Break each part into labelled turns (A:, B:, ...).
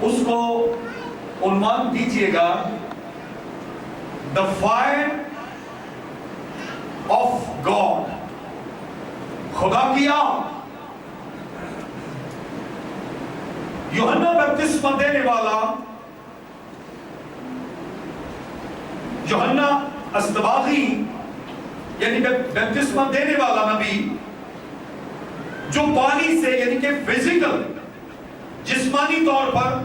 A: اس کو عنوان دیجئے گا The Fire of God، خدا کی آگ۔ یوحنا بپتسمہ دینے والا، یوحنا اصطباغی یعنی بپتسمہ دینے والا نبی، جو پانی سے یعنی کہ فزیکل جسمانی طور پر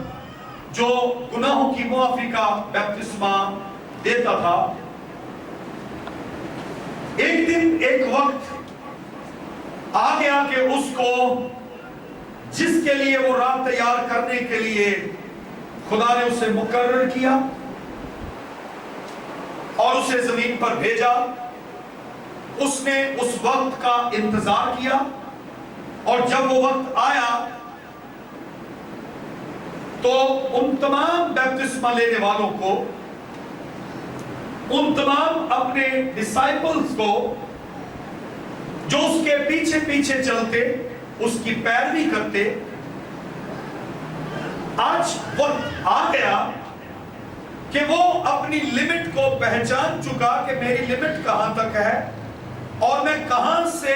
A: جو گناہوں کی معافی کا بپتسمہ دیتا تھا، ایک دن ایک وقت آ گیا کہ اس کو جس کے لیے وہ رات تیار کرنے کے لیے خدا نے اسے مقرر کیا اور اسے زمین پر بھیجا، اس نے اس وقت کا انتظار کیا، اور جب وہ وقت آیا تو ان تمام بپتسمہ لینے والوں کو، ان تمام اپنے ڈسائپلز کو جو اس کے پیچھے پیچھے چلتے، اس کی پیروی کرتے، آج وقت آ گیا کہ وہ اپنی لمٹ کو پہچان چکا کہ میری لمٹ کہاں تک ہے اور میں کہاں سے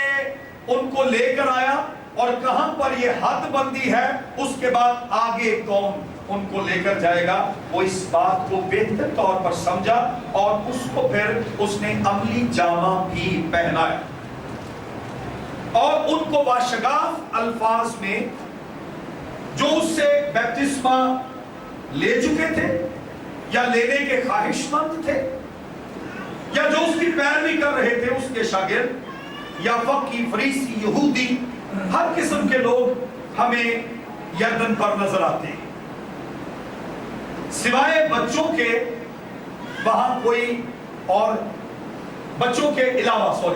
A: ان کو لے کر آیا اور کہاں پر یہ حد بندی ہے، اس کے بعد آگے کون ان کو لے کر جائے گا۔ وہ اس بات کو بہتر طور پر سمجھا اور اس کو پھر اس نے عملی جامہ بھی پہنایا اور ان کو باشگاف الفاظ میں جو اس سے بپتسمہ لے چکے تھے یا لینے کے خواہش مند تھے یا جو اس کی پیروی کر رہے تھے، اس کے شاگرد یا فقی، فریسی، یہودی، ہر قسم کے لوگ ہمیں یردن پر نظر آتے ہیں، سوائے بچوں کے وہاں کوئی اور بچوں کے علاوہ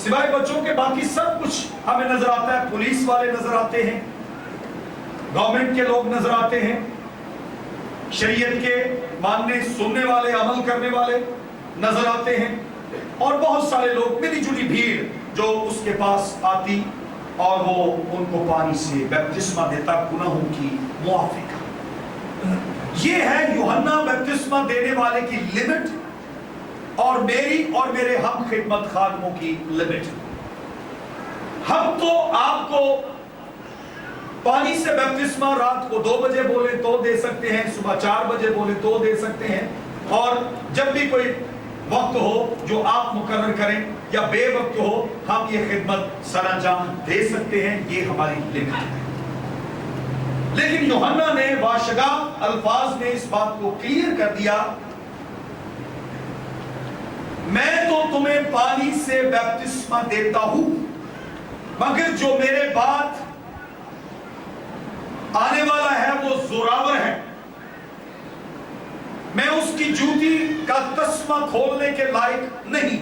A: سوائے بچوں کے باقی سب کچھ ہمیں نظر آتا ہے۔ پولیس والے نظر آتے ہیں، گورنمنٹ کے لوگ نظر آتے ہیں، شریعت کے ماننے سننے والے، عمل کرنے والے نظر آتے ہیں، اور بہت سارے لوگ، ملی جلی بھیڑ جو اس کے پاس آتی اور وہ ان کو پانی سے بپتسمہ دیتا گناہوں کی معافی کا۔ یہ ہے یوحنا بپتسمہ دینے والے کی لمٹ اور میری اور میرے ہم خدمت خادموں کی لمٹ۔ ہم تو آپ کو پانی سے بپتسمہ رات کو 2 بجے بولے تو دے سکتے ہیں، صبح 4 بجے بولے تو دے سکتے ہیں، اور جب بھی کوئی وقت ہو جو آپ مقرر کریں یا بے وقت ہو، ہم یہ خدمت سر انجام دے سکتے ہیں، یہ ہماری لمٹ ہے۔ لیکن یوحنا نے باشگاف الفاظ میں اس بات کو کلیئر کر دیا، میں تو تمہیں پانی سے بپتسمہ دیتا ہوں، مگر جو میرے بعد آنے والا ہے وہ زوراور ہے، میں اس کی جوتی کا تسمہ کھولنے کے لائق نہیں،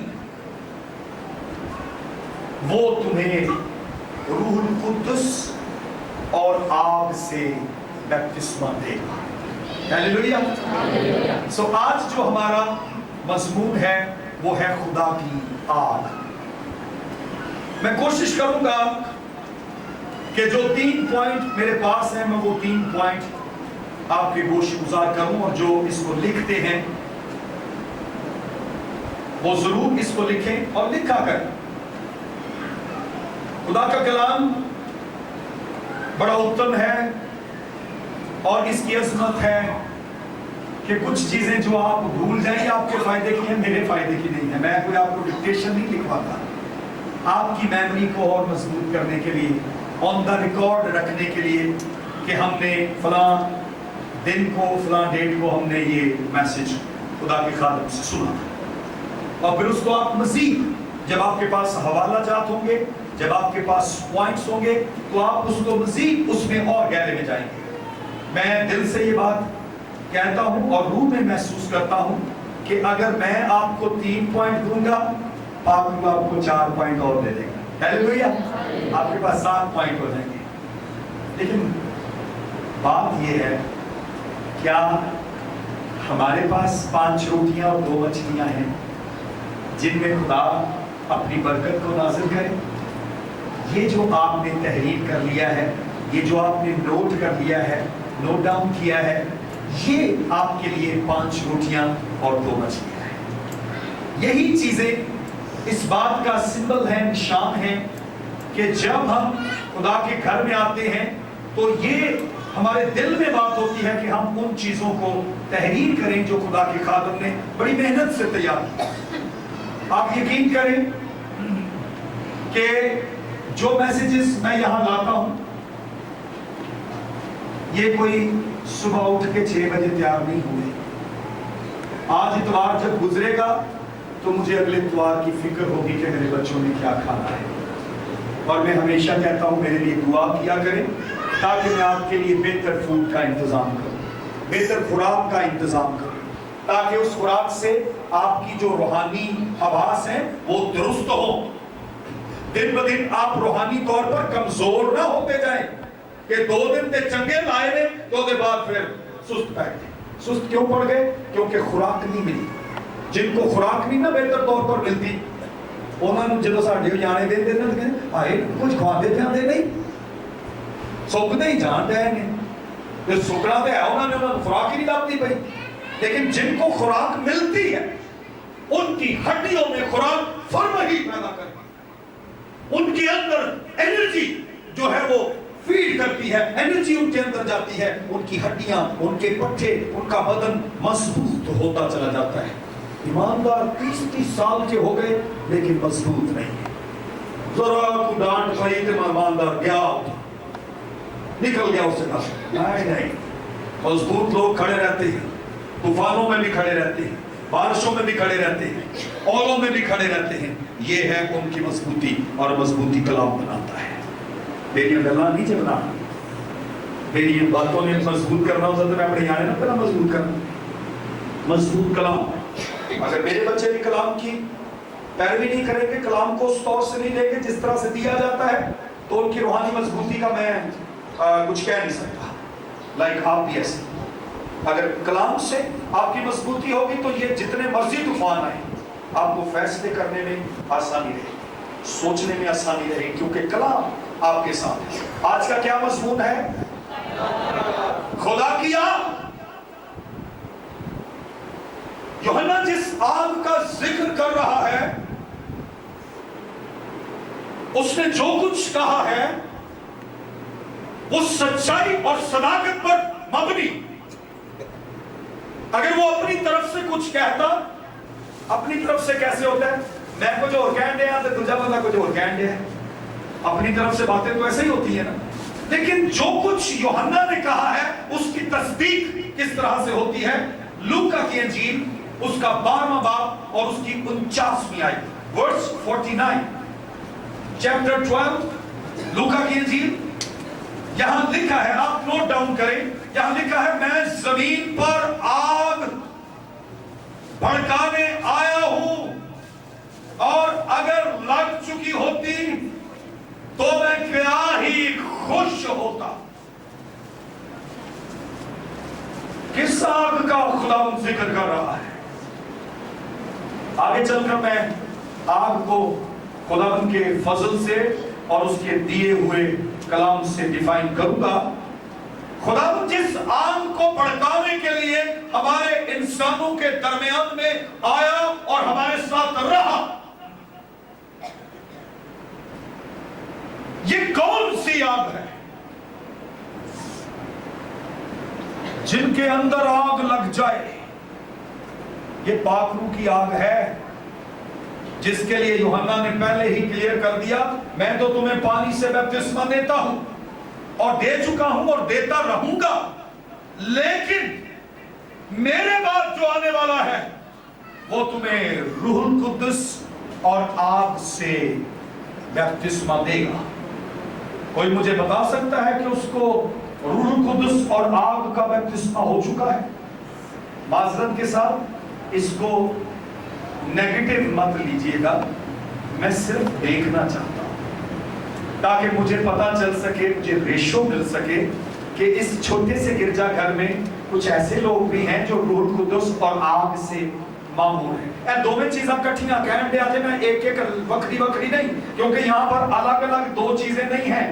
A: وہ تمہیں روح القدس اور آگ سے بپتسمہ دے گا۔ ہیلیلویا۔ سو آج جو ہمارا مضمون ہے وہ ہے خدا کی آگ۔ میں کوشش کروں گا کہ جو 3 پوائنٹ میرے پاس ہیں میں وہ 3 پوائنٹ آپ کے گوش گزار کروں، اور جو اس کو لکھتے ہیں وہ ضرور اس کو لکھیں اور لکھا کر۔ خدا کا کلام بڑا اتم ہے اور اس کی عظمت ہے کہ کچھ چیزیں جو آپ بھول جائیں آپ کے فائدے کی ہیں، میرے فائدے کی نہیں ہے۔ میں کوئی آپ کو ڈکٹیشن نہیں لکھواتا، آپ کی میموری کو اور مضبوط کرنے کے لیے، آن دا ریکارڈ رکھنے کے لیے کہ ہم نے فلاں دن کو، فلاں ڈیٹ کو ہم نے یہ میسج خدا کے خادم سے سنا، اور پھر اس کو آپ مزید جب آپ کے پاس حوالہ جات ہوں گے، جب آپ کے پاس پوائنٹس ہوں گے تو آپ اس کو مزید اس میں اور گہرے میں جائیں گے۔ میں دل سے یہ بات کہتا ہوں اور روح میں محسوس کرتا ہوں کہ اگر میں آپ کو 3 پوائنٹ دوں گا، آپ کو 4 پوائنٹ اور دے دے گا۔ ہیلیلویا۔ آپ کے پاس 7 پوائنٹ ہو جائیں گے۔ لیکن بات یہ ہے، کیا ہمارے پاس 5 روٹیاں اور 2 مچھلیاں ہیں جن میں خدا اپنی برکت کو نازل کرے؟ یہ جو آپ نے تحریر کر لیا ہے یہ جو آپ نے نوٹ کر لیا ہے، نوٹ ڈاؤن کیا ہے، یہ آپ کے لیے 5 روٹیاں اور 2 مچھلیاں ہیں۔ یہی چیزیں اس بات کا سمبل ہے، نشان ہے کہ جب ہم خدا کے گھر میں آتے ہیں تو یہ ہمارے دل میں بات ہوتی ہے کہ ہم ان چیزوں کو تحریر کریں جو خدا کے خادم نے بڑی محنت سے تیار کی۔ آپ یقین کریں کہ جو میسیجز میں یہاں لاتا ہوں، یہ کوئی صبح اٹھ کے 6 بجے تیار نہیں ہوئے۔ آج اتوار جب گزرے گا تو مجھے اگلے اتوار کی فکر ہوگی کہ میرے بچوں نے کیا کھانا ہے، اور میں ہمیشہ کہتا ہوں میرے لیے دعا کیا کریں تاکہ میں آپ کے لیے بہتر فوڈ کا انتظام کروں، بہتر خوراک کا انتظام کروں، تاکہ اس خوراک سے آپ کی جو روحانی حواس ہیں وہ درست ہوں۔ دن بدن آپ روحانی طور پر کمزور نہ ہوتے جائیں کہ 2 دن تے چنگے لائے نے تو دے بعد پھر سست پہ گئے۔ سست کیوں پڑ گئے؟ کیونکہ خوراک نہیں ملی۔ جن کو خوراک نہیں نہ بہتر طور پر ملتی، انہوں نے جدو ساڑھے جانے دے دینا تو کہتے آئے کچھ کھواندے پھیاندے نہیں، سکتے ہی جان رہے ہیں، جو سکنا دے ہے انہوں نے خوراک ہی نہیں لاپتی بھائی۔ لیکن جن کو خوراک ملتی ہے ان کی ہڈیوں میں خوراک فرم ہی پیدا کرتی، ان کے اندر انرجی جو ہے وہ فیڈ کرتی ہے، انرجی ان کے اندر جاتی ہے، ان کی ہڈیاں، ان کے پٹھے، ان کا بدن مضبوط ہوتا چلا جاتا ہے۔ ایماندار 30 سال کے ہو گئے لیکن مضبوط نہیں ہے۔ ذرا کو ڈانٹ پڑی تو ایماندار گیا، نکل گیا اس سے۔ نہیں، مضبوط لوگ کھڑے رہتے ہیں، طوفانوں میں بھی کھڑے رہتے ہیں، بارشوں میں بھی کھڑے رہتے ہیں، اولوں میں بھی کھڑے رہتے ہیں۔ یہ ہے ان کی مضبوطی، اور مضبوطی کلام بناتا ہے۔ میری گلا نہیں چلنا، میری باتوں نے مضبوط کرنا ہوتا تو میں اپنے یہاں نہ پہلا مضبوط کرنا۔ مضبوط کلام، اگر میرے بچے بھی کلام کی پیروی نہیں کریں گے، کلام کو اس طور سے نہیں لیں گے جس طرح سے دیا جاتا ہے، تو ان کی روحانی مضبوطی کا میں کچھ کہہ نہیں سکتا۔ لائک آپ بھی ایسے، اگر کلام سے آپ کی مضبوطی ہوگی تو یہ جتنے مرضی طوفان آئیں آپ کو فیصلے کرنے میں آسانی رہے گی، سوچنے میں آسانی رہے گی، کیونکہ کلام آپ کے ساتھ ہے۔ آج کا کیا مضمون ہے؟ خدا کی آگ۔ یوحنا جس آگ کا ذکر کر رہا ہے اس نے جو کچھ کہا ہے وہ سچائی اور صداقت پر مبنی۔ اگر وہ اپنی طرف سے کچھ کہتا، اپنی طرف سے کیسے ہوتا ہے؟ میں کچھ اور کہن دیا تو دوسرا بندہ کچھ اور کہن دیا ہے، اپنی طرف سے باتیں تو ایسے ہی ہوتی ہیں نا۔ لیکن جو کچھ یوحنا نے کہا ہے اس کی تصدیق کس طرح سے ہوتی ہے؟ لوکا کی انجیل اس کا 12واں باب اور اس کی 49ویں آیت، ورس 49، چیپٹر 12 لوکا کی انجیل۔ یہاں لکھا ہے، آپ نوٹ ڈاؤن کریں، یہاں لکھا ہے میں زمین پر آگ بھڑکانے آیا ہوں، اور اگر لگ چکی ہوتی تو میں کیا ہی خوش ہوتا۔ کس آگ کا خدا ذکر کر رہا ہے؟ آگے چل کر میں آگ کو خدا کے فضل سے اور اس کے دیے ہوئے کلام سے ڈیفائن کروں گا۔ خدا جس آگ کو بھڑکانے کے لیے ہمارے انسانوں کے درمیان میں آیا اور ہمارے ساتھ رہا، یہ کون سی آگ ہے؟ جن کے اندر آگ لگ جائے، یہ پاک روح کی آگ ہے، جس کے لیے یوحنا نے پہلے ہی کلیئر کر دیا، میں تو تمہیں پانی سے بپتسمہ دیتا ہوں اور دے چکا ہوں اور دیتا رہوں گا، لیکن میرے بعد جو آنے والا ہے وہ تمہیں روح القدس اور آگ سے بپتسمہ دے گا۔ کوئی مجھے بتا سکتا ہے کہ اس کو روح القدس اور آگ کا بپتسمہ ہو چکا ہے؟ معذرت کے ساتھ اس کو نیگیٹو مت لیجئے گا، میں صرف دیکھنا چاہتا ہوں تاکہ مجھے پتا چل سکے، مجھے ریشو مل سکے کہ اس چھوٹے سے گرجا گھر میں کچھ ایسے لوگ بھی ہیں جو روح القدس اور آگ سے معمور ہیں۔ اے دو میں چیزاں کٹھیاں کہنے دے آجے، میں ایک ایک وکری نہیں، کیونکہ یہاں پر الگ الگ دو چیزیں نہیں ہیں۔